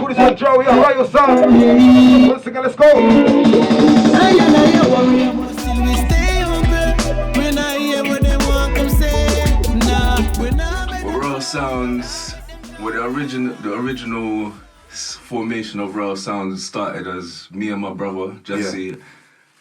call this one Joey, alright, your son. Once again, let's go. Raw Sounds, well, the original formation of Raw Sounds started as me and my brother Jesse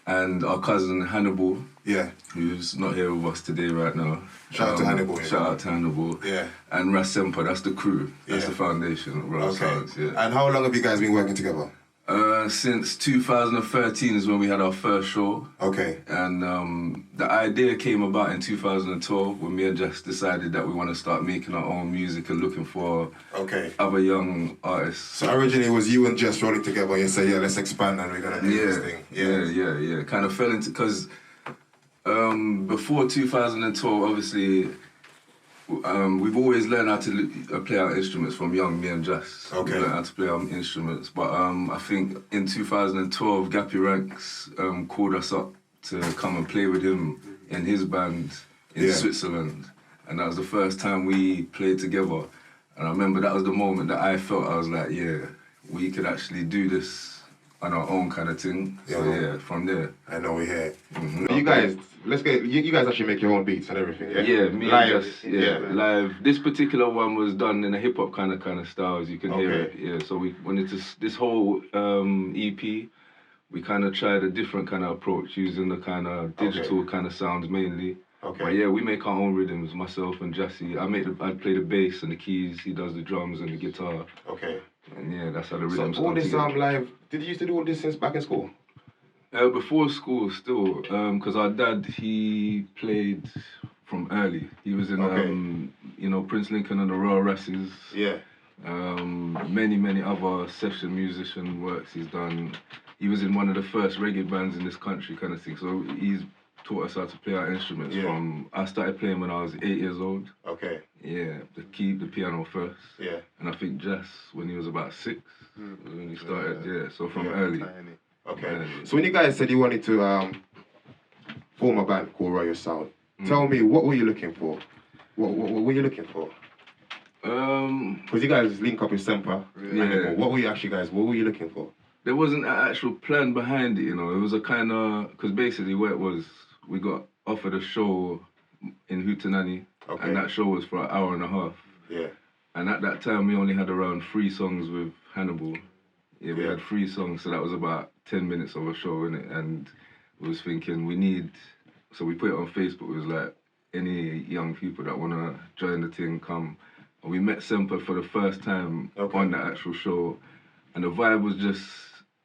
and our cousin Hannibal. Yeah. Who's not here with us today right now. Shout out to Hannibal. Shout out to Hannibal. Yeah. And Rasempa, that's the crew. That's the foundation of Raw Sounds. Yeah. And how long have you guys been working together? Since 2013 is when we had our first show. Okay. And the idea came about in 2012 when me and Jess decided that we want to start making our own music and looking for other young artists. So originally it was you and Jess rolling together and you said, yeah, let's expand and we're going to do this thing. Yeah. Kind of fell into, because before 2012, obviously, we've always learned how to play our instruments from young, me and Jess. Okay. We learned how to play our instruments. But I think in 2012, Gappy Ranks called us up to come and play with him in his band in Switzerland. And that was the first time we played together. And I remember that was the moment that I felt, I was like, yeah, we could actually do this on our own kind of thing. So from there. I know we're here. You guys, you guys actually make your own beats and everything, yeah? Yeah, me live, and Jess, live. This particular one was done in a hip hop kind of style, as you can hear it. Yeah, so we wanted to, this whole EP, we kind of tried a different kind of approach, using the kind of digital kind of sounds mainly. Okay. But yeah, we make our own rhythms, myself and Jesse. I play the bass and the keys, he does the drums and the guitar. Okay. And yeah, that's how the rhythms So all this live, did you used to do all this since back in school? Before school still, because our dad, he played from early. He was in, Prince Lincoln and the Royal Rasses. Yeah. Many other session musician works he's done. He was in one of the first reggae bands in this country kind of thing. So he's taught us how to play our instruments from, I started playing when I was 8 years old. Okay. Yeah, the piano first. Yeah. And I think Jess, when he was about 6, when he started, so from early. Tiny. Okay. So when you guys said you wanted to form a band called Royal Sound, tell me, what were you looking for? What were you looking for? Because you guys link up with Sempa. Yeah. What were you looking for? There wasn't an actual plan behind it, It was a kind of, because basically where it was, we got offered a show in Hootananny, and that show was for an hour and a half. Yeah. And at that time, we only had around 3 songs with Hannibal. Yeah, we had 3 songs, so that was about 10 minutes of a show, innit? And we was thinking so we put it on Facebook. It was like, any young people that want to join the thing, come. And we met Sempa for the first time on that actual show. And the vibe was just,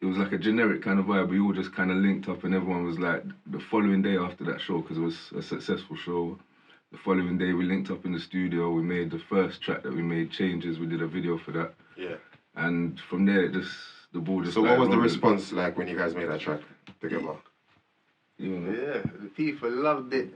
it was like a generic kind of vibe. We all just kind of linked up, and everyone was like, the following day after that show, because it was a successful show, the following day we linked up in the studio. We made the first track that we made, Changes. We did a video for that. Yeah. And from there, the ball just. So what was the response like when you guys made that track together? Yeah, the people loved it.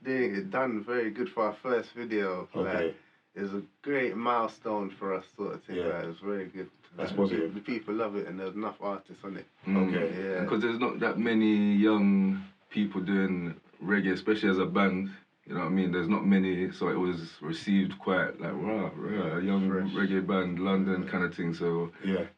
It's done very good for our first video. Like, it was a great milestone for us, sort of thing. Yeah. Like, it was very good. That's positive. The people love it, and there's enough artists on it. Okay. Yeah. Because there's not that many young people doing reggae, especially as a band. You know what I mean? There's not many, so it was received quite like, wow, a young reggae band, London kind of thing. So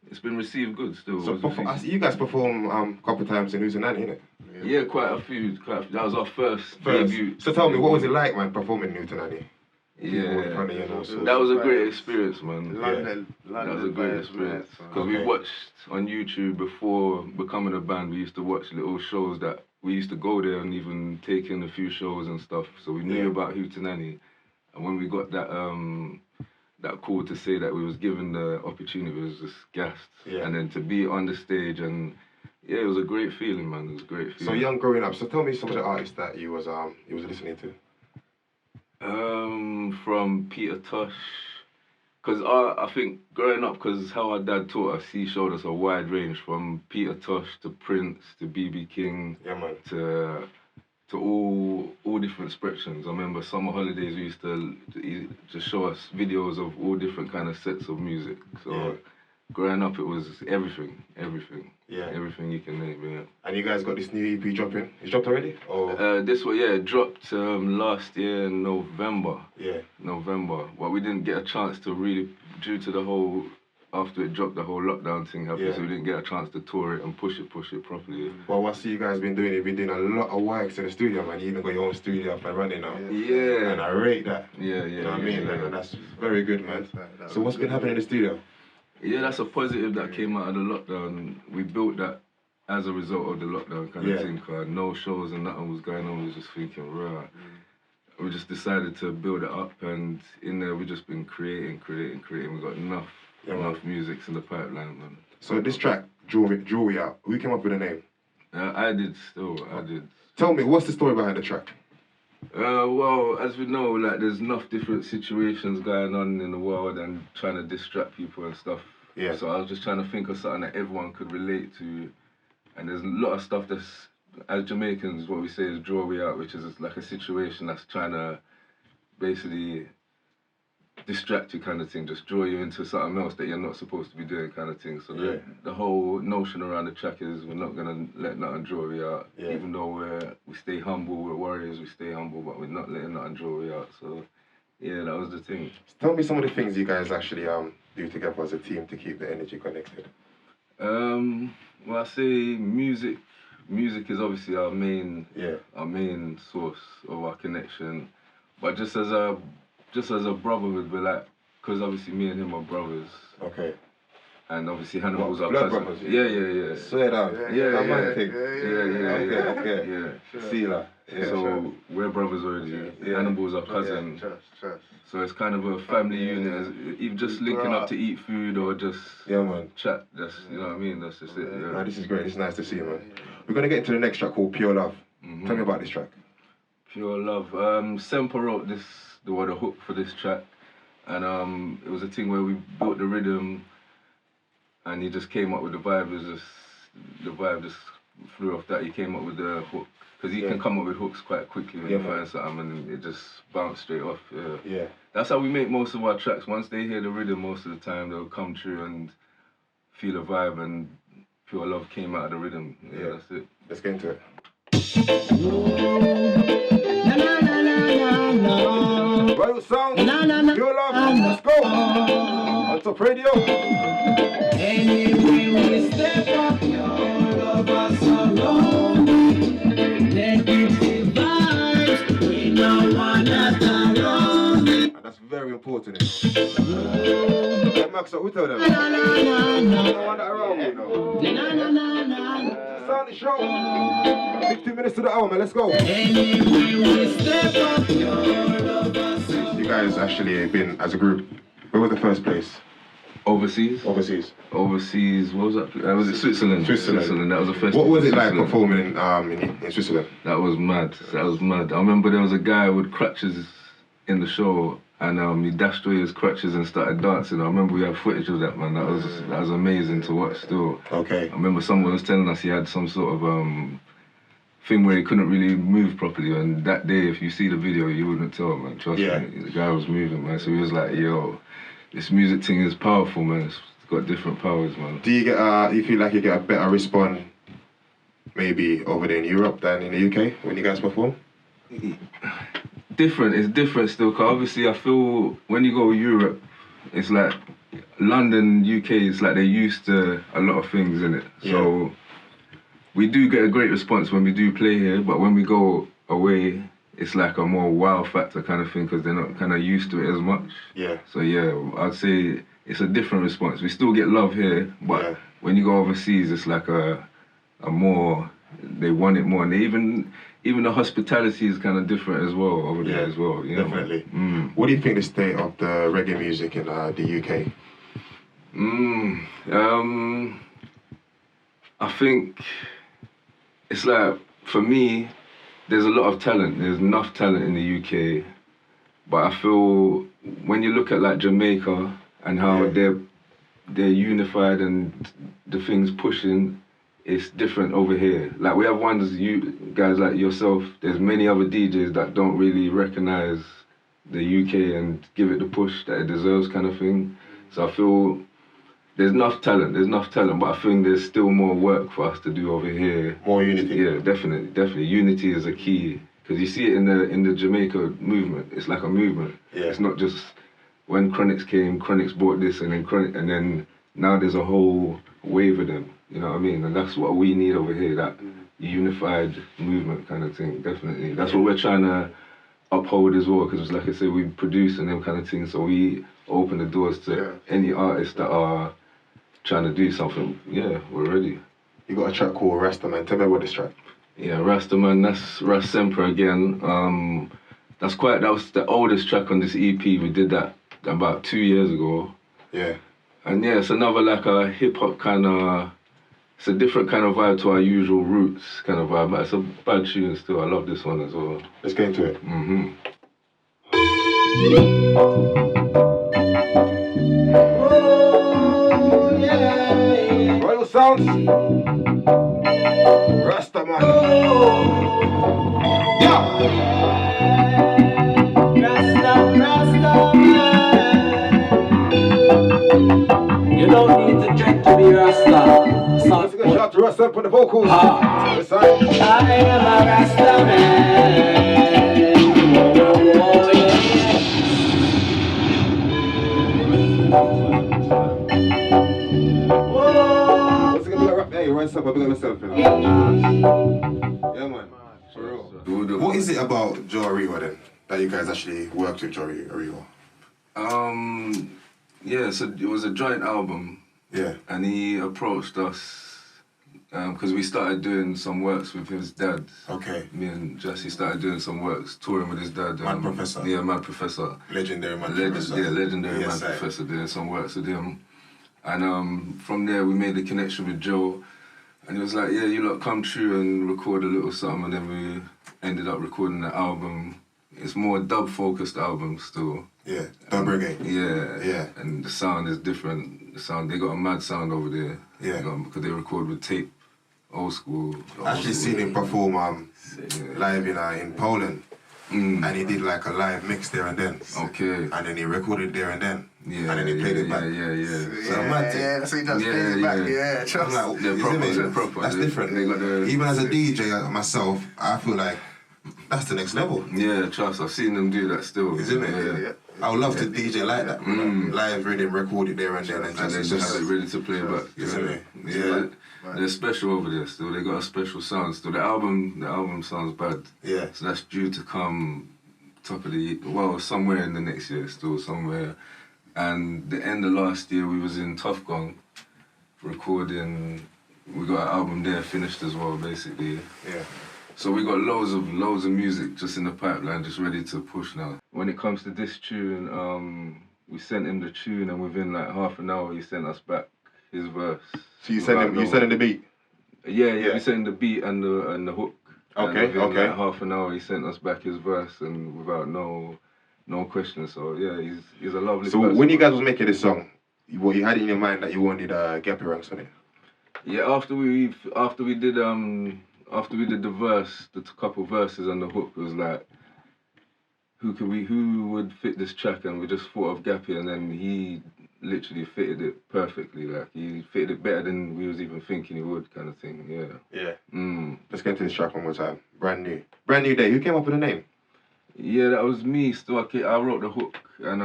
it's been received good still. So you guys perform a couple of times in HOOTANANNY, innit? Yeah, quite a few. That was our first debut. So tell me, what was it like, man, performing in HOOTANANNY? Yeah, that was a great experience, man. London, that was a great experience. Because we watched on YouTube before becoming a band. We used to watch little shows that we used to go there and even take in a few shows and stuff. So we knew about HOOTANANNY, and when we got that that call to say that we was given the opportunity, we was just gassed. And then to be on the stage, and it was a great feeling, man. It was a great feeling. So young growing up. So tell me some of the artists that you was listening to. From Peter Tosh, because I think growing up, because how our dad taught us, he showed us a wide range from Peter Tosh to Prince to BB King to all different spectrums. I remember summer holidays we used to just show us videos of all different kind of sets of music. So growing up, it was everything. Yeah. Everything you can name, And you guys got this new EP dropping? It's dropped already? Or? This one, it dropped last year in November. Yeah. November. But we didn't get a chance to really, due to the whole after it dropped, the whole lockdown thing happened, so we didn't get a chance to tour it and push it properly. Well, what you guys been doing? You've been doing a lot of works in the studio, man. You even got your own studio up and running now. Yeah. And I rate that. Yeah, You know what I mean? And that's very good, man. So what's been happening in the studio? Yeah, that's a positive that came out of the lockdown. We built that as a result of the lockdown kind of thing. No shows and nothing was going on. We was just thinking, right. We just decided to build it up, and in there we just been creating. We got enough music in the pipeline, man. So this track, Jewelry Out, who came up with the name? I did. Tell me, what's the story behind the track? Well, as we know, like there's enough different situations going on in the world and trying to distract people and stuff. Yeah. So I was just trying to think of something that everyone could relate to, and there's a lot of stuff that's, as Jamaicans, what we say is jewelry out, which is like a situation that's trying to basically distract you kind of thing, just draw you into something else that you're not supposed to be doing kind of thing. So the whole notion around the track is we're not gonna let nothing draw you out. Even though we stay humble, we're warriors, we stay humble, but we're not letting nothing draw you out. So yeah, that was the thing. Tell me some of the things you guys actually do together as a team to keep the energy connected. Well, I say music is obviously our main source of our connection, but just as a brotherhood, we're like, because obviously me and him are brothers. Okay. And obviously Hannibal's our blood cousin. brothers? Yeah. Swear down. Yeah. See that. So we're brothers already. Hannibal's our cousin. Trust. So it's kind of a family unit. Even just linking up to eat food or just chat. That's, you know what I mean? That's just it. Nah, this is great. It's nice to see you, man. We're gonna get into the next track called Pure Love. Tell me about this track. Pure Love. Semper wrote the hook for this track, and it was a thing where we built the rhythm, and he just came up with the vibe. The vibe just flew off that. He came up with the hook, because he can come up with hooks quite quickly when you find something, and it just bounced straight off. Yeah. That's how we make most of our tracks. Once they hear the rhythm, most of the time they'll come through and feel a vibe, and Pure Love came out of the rhythm. Yeah, that's it. Let's get into it. Royal Sound, Pure Love, let's go. ONTOP Radio. Anyway, we step up, all of us alone. Let it be vibes, we don't want nothing wrong. And that's very important. Yeah, Max, what we tell them? No one that around me, no. Sound the show. 15 minutes to the hour, man, let's go. Anyway, we step up, all of us alone. You guys actually been, as a group, where was the first place? Overseas, what was that? Was it Switzerland? Switzerland, that was the first. What was it like performing in Switzerland? That was mad. I remember there was a guy with crutches in the show, and he dashed away his crutches and started dancing. I remember we had footage of that, man. That was amazing to watch still. Okay. I remember someone was telling us he had some sort of thing where he couldn't really move properly, and that day, if you see the video, you wouldn't tell, man. Trust me, the guy was moving, man. So he was like, yo, this music thing is powerful, man. It's got different powers, man. Do you get you feel like you get a better response maybe over there in Europe than in the UK when you guys perform? It's different still, because obviously I feel when you go Europe, it's like London, UK, it's like they're used to a lot of things in it. So we do get a great response when we do play here, but when we go away, it's like a more wow factor kind of thing, because they're not kind of used to it as much. Yeah. So yeah, I'd say it's a different response. We still get love here, but when you go overseas, it's like a more, they want it more, and they even the hospitality is kind of different as well over there as well. You definitely. What do you think the state of the reggae music in the UK? I think it's like, for me, there's a lot of talent. There's enough talent in the UK, but I feel when you look at like Jamaica and how they're unified and the things pushing, it's different over here. Like we have ones, you guys like yourself, there's many other DJs that don't really recognize the UK and give it the push that it deserves kind of thing. So I feel there's enough talent, but I think there's still more work for us to do over here. More unity. Yeah, definitely. Unity is a key, because you see it in the Jamaica movement. It's like a movement. Yeah. It's not just when Chronics came, Chronics brought this, and then now there's a whole wave of them, you know what I mean? And that's what we need over here, that unified movement kind of thing, definitely. That's what we're trying to uphold as well, because like I said, we produce and them kind of things, so we open the doors to any artists that are trying to do something. Yeah, we're ready. You got a track called Rastaman. Tell me about this track. Yeah, Rastaman, that's Ras Semper again. That was the oldest track on this EP. We did that about 2 years ago. Yeah. And yeah, it's another like a hip hop kind of, it's a different kind of vibe to our usual roots kind of vibe, but it's a bad tune still. I love this one as well. Let's get into it. Mm-hmm. Oh, yeah. Royal Sounds. Rastaman. Rasta, you don't need to drink to be Rasta. Let's get a shout to Rasta for the vocals. This side. I am a Rasta man. Oh, yeah. What's it gonna be like? Hey, Rasta, but big on yourself, you know? Yeah, man. For real. What is it about Joe ARIWA then, that you guys actually worked with Joe ARIWA? Yeah, so it was a joint album. Yeah. And he approached us because we started doing some works with his dad. Okay. Me and Jesse started doing some works, touring with his dad. Mad Professor. Yeah, Mad Professor. Legendary Mad Professor. Yeah, legendary Yes, Mad Professor, doing some works with him. And from there we made the connection with Joe. And he was like, yeah, you lot come through and record a little something. And then we ended up recording the album. It's more a dub-focused album still. Yeah, dub reggae. Yeah. Yeah. And the sound is different. The sound, they got a mad sound over there. Yeah. Because they record with tape, old school. I actually seen him perform live in Poland. And he did like a live mix there and then. Okay. And then he recorded there and then. Yeah. And then he played it back. Yeah, so he just played it back. Yeah, trust. Like, They're proper. That's different. They got the, even as a DJ myself, I feel like that's the next level. Yeah, trust. I've seen them do that still. Isn't it? Yeah. I would love to DJ like that. Live rhythm, record it there and then, and then just have it ready to play back. Isn't it? Yeah. They're special over there still. They got a special sound still. The album sounds bad. Yeah. So that's due to come top of the year. Well, somewhere in the next year still, somewhere. And the end of last year we was in Tough Gong recording. We got an album there finished as well, basically. Yeah. So we got loads of music just in the pipeline, just ready to push now. When it comes to this tune, we sent him the tune, and within like half an hour he sent us back his verse. So you sent him the beat? Yeah. We sent him the beat and the hook. Okay, and within okay. like half an hour he sent us back his verse, and without no questions. So yeah, he's a lovely person. So when you guys was making this song, you had it in your mind that you wanted Gappy ranks on it? Yeah, after we did the verse, the couple verses and the hook, it was like, who would fit this track? And we just thought of Gappy, and then he literally fitted it perfectly. Like he fitted it better than we was even thinking he would, kind of thing. Yeah. Yeah. Let's get into this track one more time. Brand new day. Who came up with the name? Yeah, that was me. Still, I wrote the hook, and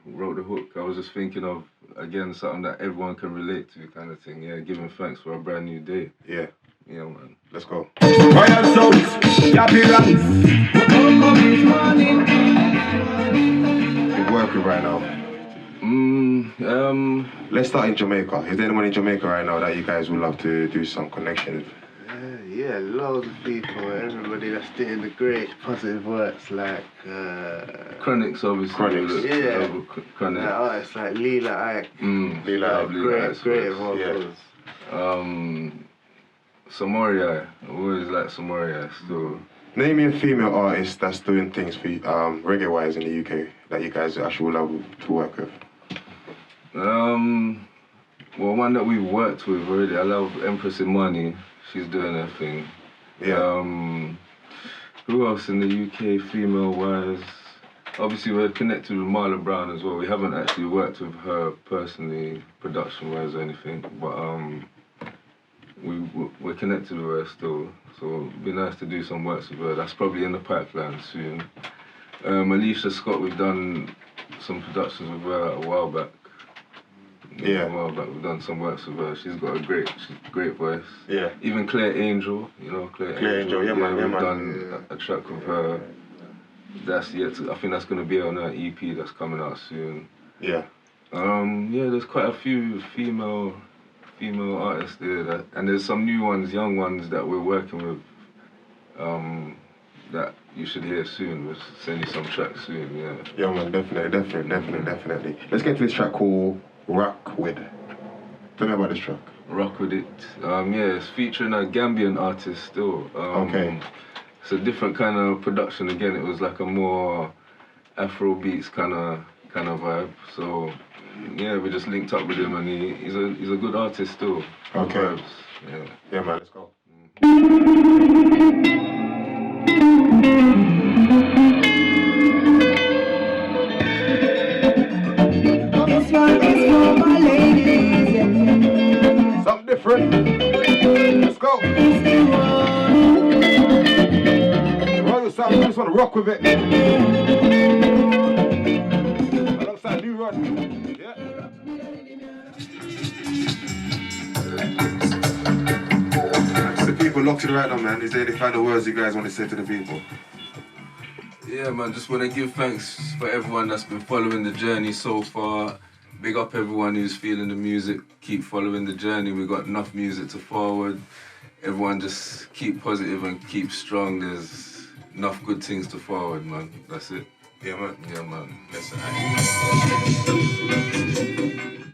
wrote the hook. I was just thinking of, again, something that everyone can relate to, kind of thing. Yeah, giving thanks for a brand new day. Yeah. Yeah, man. Let's go. Royal Sounds, Gappy ranks. You're working right now. Let's start in Jamaica. Is there anyone in Jamaica right now that you guys would love to do some connection with? Yeah, loads of people, everybody that's doing the great positive works like Chronics, obviously. Chronics. Yeah. Chronic. Like artists like Leela Ike. Leela Ike. Great vocals. Yeah. Samoria, I always like Samoria still. Name me a female artist that's doing things for reggae-wise in the UK that you guys actually would love to work with. Well, one that we've worked with already, I love Empress Imani. She's doing her thing. Yeah. Who else in the UK, female-wise? Obviously, we're connected with Marla Brown as well. We haven't actually worked with her personally, production-wise or anything, but we're connected with her still. So it'd be nice to do some works with her. That's probably in the pipeline soon. Alicia Scott, we've done some productions with her a while back. A while back. We've done some works with her. She's got a great voice. Yeah. Even Claire Angel, you know, Claire Angel. Yeah, man. We've done a track with her. That's yet to, I think that's gonna be on her EP that's coming out soon. Yeah. Yeah, there's quite a few female artists there, and there's some new ones, young ones that we're working with. That you should hear soon. We'll send you some tracks soon, yeah. Yeah, man, definitely. Let's get to this track called Rock With. Tell me about this track. Rock With It. Yeah, it's featuring a Gambian artist still. Okay. It's a different kind of production. Again, it was like a more Afro beats kind of vibe. So yeah, we just linked up with him, and he's a good artist still. Okay. Vibes. Yeah. Yeah, man, let's go. Something different. Let's go. Royal Sound, I just want to rock with it. Alongside New Run. Yeah. To the people locked in right now, man. Is there any final words you guys want to say to the people? Yeah, man, just want to give thanks for everyone that's been following the journey so far. Big up everyone who's feeling the music. Keep following the journey. We've got enough music to forward. Everyone just keep positive and keep strong. There's enough good things to forward, man. That's it. Yeah, man. Yeah, man. Listen,